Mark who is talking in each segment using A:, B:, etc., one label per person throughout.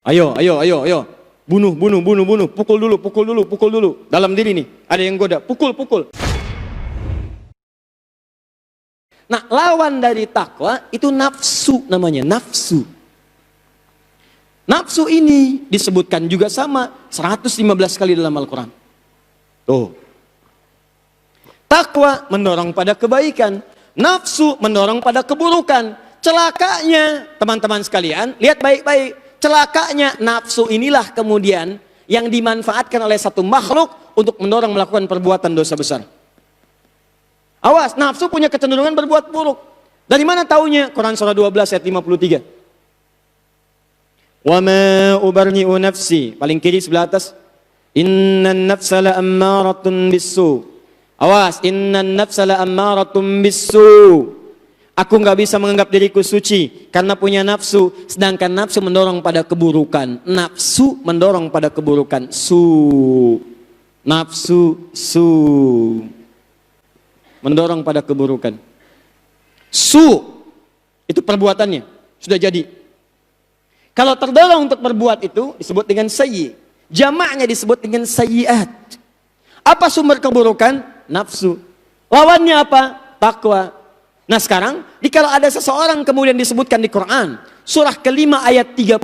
A: Ayo, ayo, ayo, ayo. Bunuh, bunuh, bunuh, bunuh. Pukul dulu, pukul dulu, pukul dulu. Dalam diri nih, ada yang goda. Pukul, pukul. Nah, lawan dari takwa itu nafsu namanya, nafsu. Nafsu ini disebutkan juga sama 115 kali dalam Al-Quran. Tuh. Takwa mendorong pada kebaikan, nafsu mendorong pada keburukan. Celakanya, teman-teman sekalian, lihat baik-baik. Celakanya nafsu inilah kemudian yang dimanfaatkan oleh satu makhluk untuk mendorong melakukan perbuatan dosa besar. Awas, nafsu punya kecenderungan berbuat buruk. Dari mana taunya? Quran surah 12 ayat 53. Wa ma ubarni'u nafsi, paling kiri sebelah atas. Innan nafsa la'ammaratun bisu. Awas, innan nafsa la'ammaratun bisu. Aku nggak bisa menganggap diriku suci karena punya nafsu, sedangkan nafsu mendorong pada keburukan. Nafsu mendorong pada keburukan. Nafsu mendorong pada keburukan. Itu perbuatannya sudah jadi. Kalau terdorong untuk berbuat itu disebut dengan sayyi. Jamaknya disebut dengan sayyiat. Apa sumber keburukan? Nafsu. Lawannya apa? Takwa. Nah sekarang, jika ada seseorang kemudian disebutkan di Quran, surah kelima ayat 30,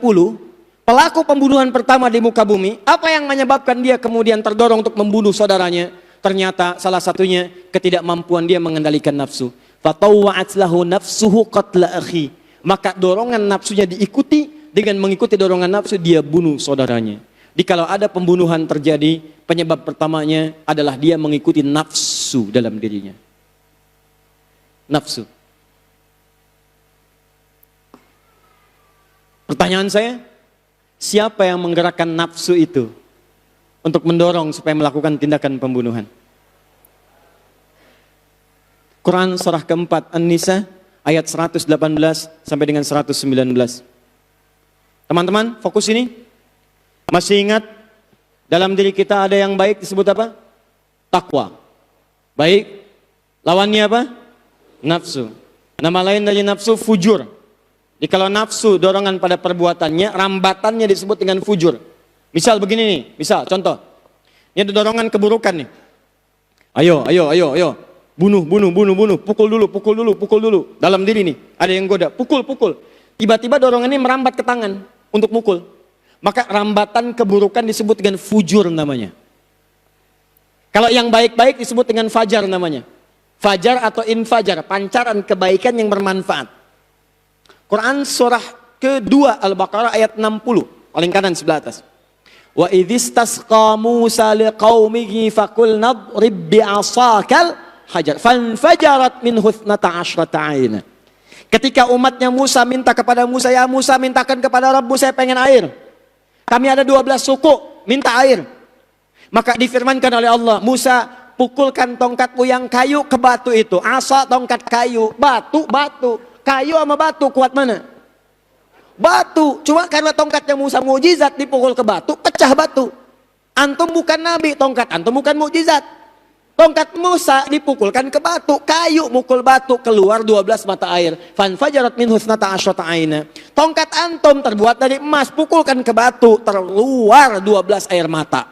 A: pelaku pembunuhan pertama di muka bumi, apa yang menyebabkan dia kemudian terdorong untuk membunuh saudaranya? Ternyata salah satunya ketidakmampuan dia mengendalikan nafsu. Fatawwa'at lahu nafsuhu qatla akhi. Maka dorongan nafsunya diikuti, dengan mengikuti dorongan nafsu dia bunuh saudaranya. Jikalau ada pembunuhan terjadi, penyebab pertamanya adalah dia mengikuti nafsu dalam dirinya. Nafsu. Pertanyaan saya, siapa yang menggerakkan nafsu itu untuk mendorong supaya melakukan tindakan pembunuhan? Quran surah keempat An-Nisa ayat 118 sampai dengan 119. Teman-teman, fokus ini. Masih ingat dalam diri kita ada yang baik disebut apa? Takwa. Baik. Lawannya apa? Nafsu. Nama lain dari nafsu fujur. Jadi kalau nafsu dorongan pada perbuatannya, rambatannya disebut dengan fujur. Misal begini nih, misal contoh. Ini ada dorongan keburukan nih. Ayo, ayo, ayo, ayo. Bunuh, bunuh, bunuh, bunuh. Pukul dulu, pukul dulu, pukul dulu. Dalam diri nih, ada yang goda. Pukul, pukul. Tiba-tiba dorongan ini merambat ke tangan untuk mukul. Maka rambatan keburukan disebut dengan fujur namanya. Kalau yang baik-baik disebut dengan fajar namanya. Fajar atau infajar, pancaran kebaikan yang bermanfaat. Quran surah kedua Al-Baqarah ayat 60, paling kanan sebelah atas. Wa idhistasqa Musa liqaumihi faqul nadrib bi'asakal hajar fanfajarat minhu 12 'aina. Ketika umatnya Musa minta kepada Musa, ya Musa mintakan kepada Rabbu saya pengen air. Kami ada 12 suku, minta air. Maka difirmankan oleh Allah, Musa pukulkan tongkatmu yang kayu ke batu itu. Asa tongkat kayu, batu, batu. Kayu sama batu kuat mana? Batu. Cuma karena tongkatnya Musa mukjizat dipukul ke batu, pecah batu. Antum bukan nabi, tongkat antum bukan mukjizat. Tongkat Musa dipukulkan ke batu, kayu mukul batu, keluar 12 mata air. Fanfajarat minhu 12 'aina. Tongkat antum terbuat dari emas, pukulkan ke batu, terluar 12 air mata.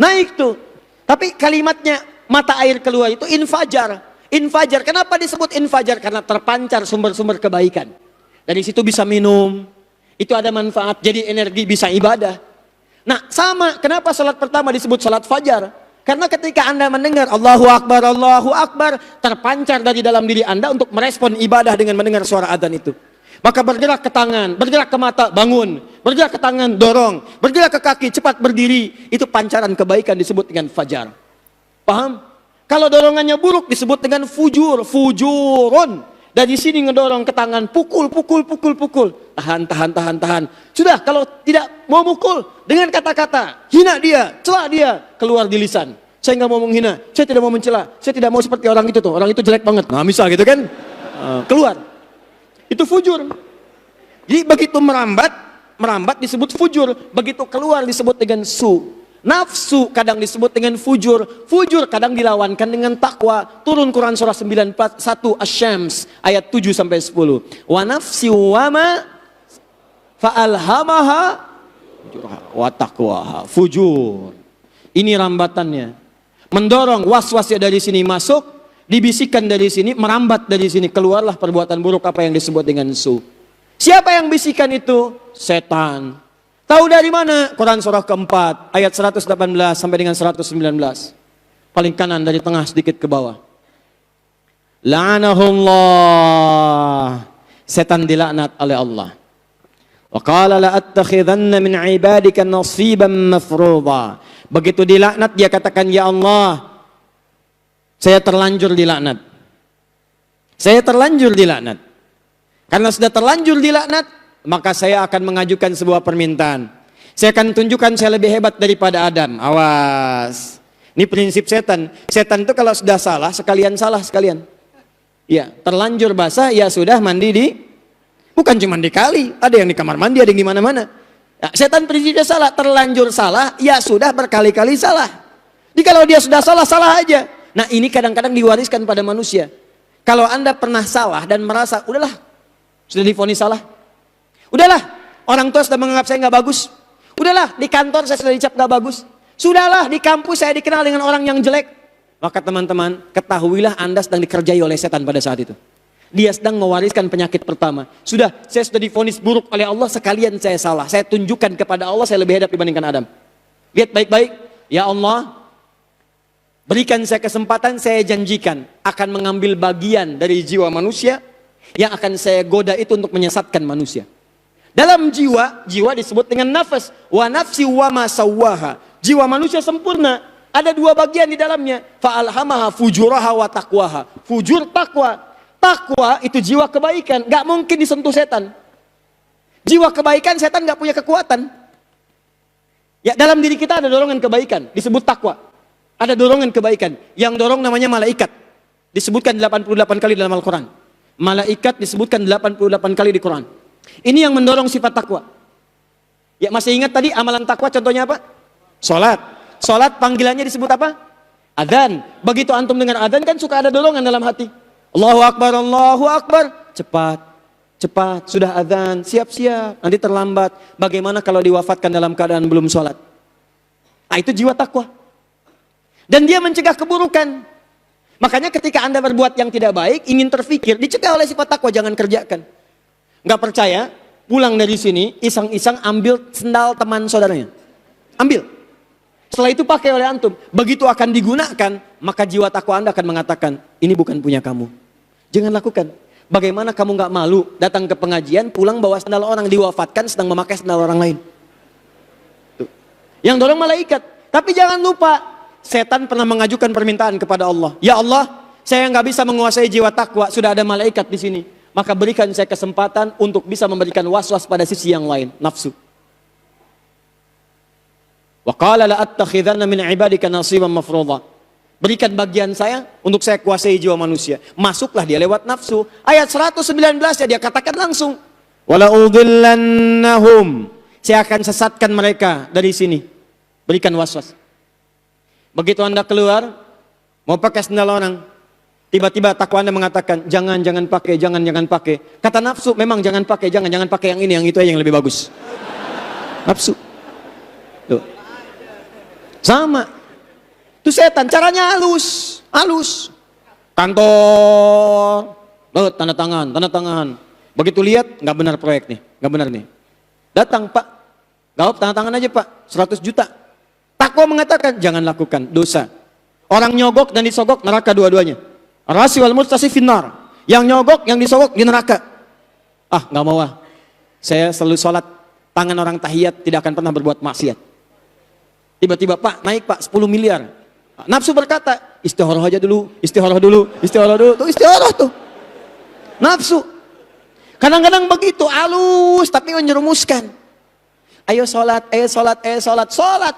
A: Naik tuh. Tapi kalimatnya mata air keluar itu infajar. Infajar. Kenapa disebut infajar? Karena terpancar sumber-sumber kebaikan. Dari situ bisa minum. Itu ada manfaat. Jadi energi bisa ibadah. Nah sama. Kenapa salat pertama disebut salat fajar? Karena ketika Anda mendengar Allahu Akbar, terpancar dari dalam diri Anda untuk merespon ibadah dengan mendengar suara adzan itu. Maka bergerak ke tangan, bergerak ke mata, bangun. Bergerak ke tangan, dorong. Bergerak ke kaki, cepat berdiri. Itu pancaran kebaikan disebut dengan fajar. Paham? Kalau dorongannya buruk disebut dengan fujur. Fujurun. Dari sini ngedorong ke tangan, pukul, pukul, pukul, pukul. Tahan, tahan, tahan, tahan. Sudah, kalau tidak mau mukul, dengan kata-kata, hina dia, cela dia, keluar di lisan. Saya nggak mau menghina, saya tidak mau mencela, saya tidak mau seperti orang itu tuh. Orang itu jelek banget. Nah misal gitu kan, keluar. Itu fujur. Jadi begitu merambat disebut fujur. Begitu keluar disebut dengan su. Nafsu kadang disebut dengan fujur. Fujur kadang dilawankan dengan takwa. Turun Quran surah 91 Asy-Syams ayat 7 sampai 10. Wa nafsi wa ma fa'alhamaha wa taqwaha. Fujur. Ini rambatannya. Mendorong waswasnya dari sini masuk, dibisikkan dari sini, merambat dari sini, keluarlah perbuatan buruk apa yang disebut dengan su. Siapa yang bisikan itu? Setan. Tahu dari mana? Quran surah keempat, ayat 118 sampai dengan 119. Paling kanan dari tengah sedikit ke bawah. La'anahullah. Setan dilaknat oleh Allah. Wa qala la attakhidanna min ibadika nasiban mafruḍa. Begitu dilaknat dia katakan, ya Allah, saya terlanjur dilaknat. Saya terlanjur dilaknat. Karena sudah terlanjur dilaknat, maka saya akan mengajukan sebuah permintaan. Saya akan tunjukkan saya lebih hebat daripada Adam. Awas. Ini prinsip setan. Setan itu kalau sudah salah, sekalian salah sekalian. Ya, terlanjur basah, ya sudah mandi di, bukan cuma di kali, ada yang di kamar mandi, ada yang di mana-mana. Ya, setan prinsipnya salah, terlanjur salah, ya sudah berkali-kali salah. Jadi kalau dia sudah salah, salah aja. Nah ini kadang-kadang diwariskan pada manusia. Kalau Anda pernah salah dan merasa, udahlah, sudah divonis salah. Udahlah, orang tua sudah menganggap saya nggak bagus. Udahlah, di kantor saya sudah dicap nggak bagus. Sudahlah, di kampus saya dikenal dengan orang yang jelek. Maka teman-teman, ketahuilah Anda sedang dikerjai oleh setan pada saat itu. Dia sedang mewariskan penyakit pertama. Sudah, saya sudah divonis buruk oleh Allah, sekalian saya salah. Saya tunjukkan kepada Allah, saya lebih hebat dibandingkan Adam. Lihat baik-baik, ya Allah, berikan saya kesempatan, saya janjikan akan mengambil bagian dari jiwa manusia yang akan saya goda itu untuk menyesatkan manusia. Dalam jiwa, jiwa disebut dengan nafas. Wa nafsi wa ma sawwaha. Jiwa manusia sempurna. Ada dua bagian di dalamnya. Fa'alhamaha fujuraha wa taqwaha. Fujur takwa. Takwa itu jiwa kebaikan. Gak mungkin disentuh setan. Jiwa kebaikan setan gak punya kekuatan. Ya, dalam diri kita ada dorongan kebaikan. Disebut takwa. Ada dorongan kebaikan. Yang dorong namanya malaikat. Disebutkan 88 kali dalam Al-Quran. Malaikat disebutkan 88 kali di Quran. Ini yang mendorong sifat takwa. Ya, masih ingat tadi amalan takwa contohnya apa? Salat. Salat panggilannya disebut apa? Adzan. Begitu antum dengar adzan kan suka ada dorongan dalam hati. Allahu Akbar, Allahu Akbar. Cepat, cepat. Sudah adzan, siap-siap. Nanti terlambat. Bagaimana kalau diwafatkan dalam keadaan belum salat? Nah, itu jiwa takwa. Dan dia mencegah keburukan. Makanya ketika Anda berbuat yang tidak baik, ingin terfikir, dicegah oleh sifat takwa, jangan kerjakan. Nggak percaya, pulang dari sini, iseng-iseng ambil sendal teman saudaranya. Ambil. Setelah itu pakai oleh antum. Begitu akan digunakan, maka jiwa takwa Anda akan mengatakan, ini bukan punya kamu. Jangan lakukan. Bagaimana kamu nggak malu datang ke pengajian, pulang bawa sendal orang, diwafatkan sedang memakai sendal orang lain. Tuh. Yang dorong malaikat. Tapi jangan lupa, setan pernah mengajukan permintaan kepada Allah. Ya Allah, saya nggak bisa menguasai jiwa takwa, sudah ada malaikat di sini. Maka berikan saya kesempatan untuk bisa memberikan waswas pada sisi yang lain, nafsu. Wa qala la attakhidanna min ibadika nasiban mafruḍa. Berikan bagian saya untuk saya kuasai jiwa manusia. Masuklah dia lewat nafsu. Ayat 119 ya dia katakan langsung. Wala udhillannahum. Saya akan sesatkan mereka dari sini. Berikan waswas. Begitu Anda keluar, mau pakai sendal orang, tiba-tiba takwa Anda mengatakan, jangan pakai, jangan pakai. Kata nafsu, memang jangan pakai, jangan pakai yang ini, yang itu aja yang lebih bagus. Nafsu. Tuh. Sama. Itu setan, caranya halus. Kantor. Loh, tanda tangan. Begitu lihat, nggak benar proyek nih, nggak benar nih. Datang Pak, gawap tanda tangan aja Pak, 100 juta. Takwa mengatakan, jangan lakukan, dosa. Orang nyogok dan disogok, neraka dua-duanya. Rasi wal murtasi finnar. Yang nyogok, yang disogok di neraka. Ah, nggak mau ah. Saya selalu sholat, tangan orang tahiyat tidak akan pernah berbuat maksiat. Tiba-tiba Pak, naik Pak 10 miliar. Nafsu berkata, istihoroh aja dulu, istihoroh dulu. Tuh istihoroh tuh. Nafsu. Kadang-kadang begitu, halus tapi menjerumuskan. Ayo sholat.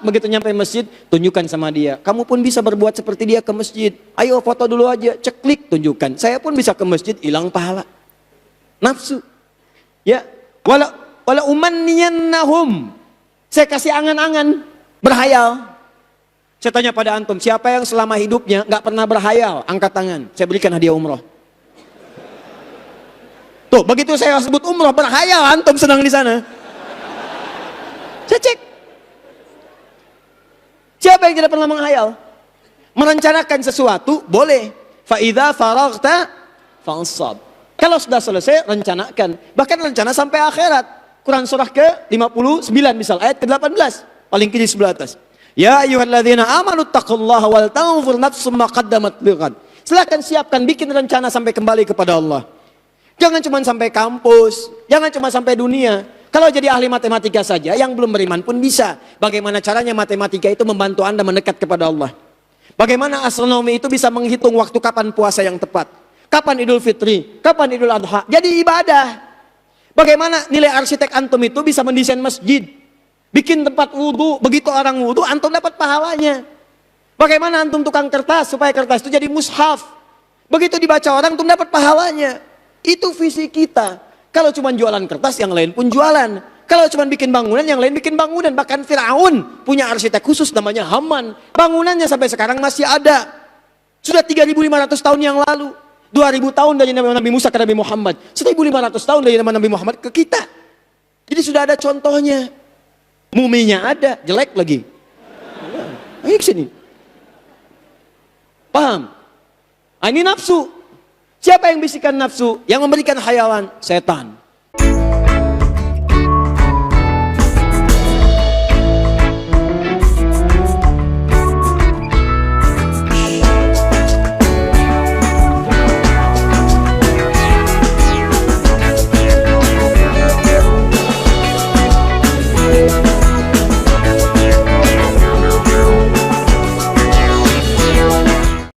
A: Begitu nyampe masjid, tunjukkan sama dia. Kamu pun bisa berbuat seperti dia ke masjid. Ayo foto dulu aja, ceklik, tunjukkan. Saya pun bisa ke masjid, hilang pahala. Nafsu. Ya, wala umanniyannahum. Saya kasih angan-angan, berhayal. Saya tanya pada antum, siapa yang selama hidupnya nggak pernah berhayal? Angkat tangan, saya berikan hadiah umroh. Tuh, begitu saya sebut umroh, berhayal, antum senang di sana. Saya cek. Siapa yang tidak pernah menghayal? Merencanakan sesuatu, boleh. Fa'idha faraghta fansab. Kalau sudah selesai, rencanakan. Bahkan rencana sampai akhirat. Quran surah ke-59 misal, ayat ke-18. Paling kiri sebelah atas. Ya ayyuhalladzina amanu taqullaha wal tanzur nafsum ma qaddamat lighad. Silakan siapkan, bikin rencana sampai kembali kepada Allah. Jangan cuma sampai kampus, jangan cuma sampai dunia. Kalau jadi ahli matematika saja, yang belum beriman pun bisa. Bagaimana caranya matematika itu membantu Anda mendekat kepada Allah. Bagaimana astronomi itu bisa menghitung waktu kapan puasa yang tepat. Kapan Idul Fitri, kapan Idul Adha. Jadi ibadah. Bagaimana nilai arsitek antum itu bisa mendesain masjid. Bikin tempat wudhu, begitu orang wudhu, antum dapat pahalanya. Bagaimana antum tukang kertas, supaya kertas itu jadi mushaf. Begitu dibaca orang, antum dapat pahalanya. Itu visi kita. Kalau cuma jualan kertas, yang lain pun jualan. Kalau cuma bikin bangunan, yang lain bikin bangunan. Bahkan Fir'aun punya arsitek khusus namanya Haman. Bangunannya sampai sekarang masih ada. Sudah 3.500 tahun yang lalu. 2.000 tahun dari Nabi Musa ke Nabi Muhammad. 1.500 tahun dari Nabi Muhammad ke kita. Jadi sudah ada contohnya. Muminya ada, jelek lagi. Ayo ke sini. Paham? Ini nafsu. Siapa yang bisikan nafsu? Yang memberikan khayalan? Setan.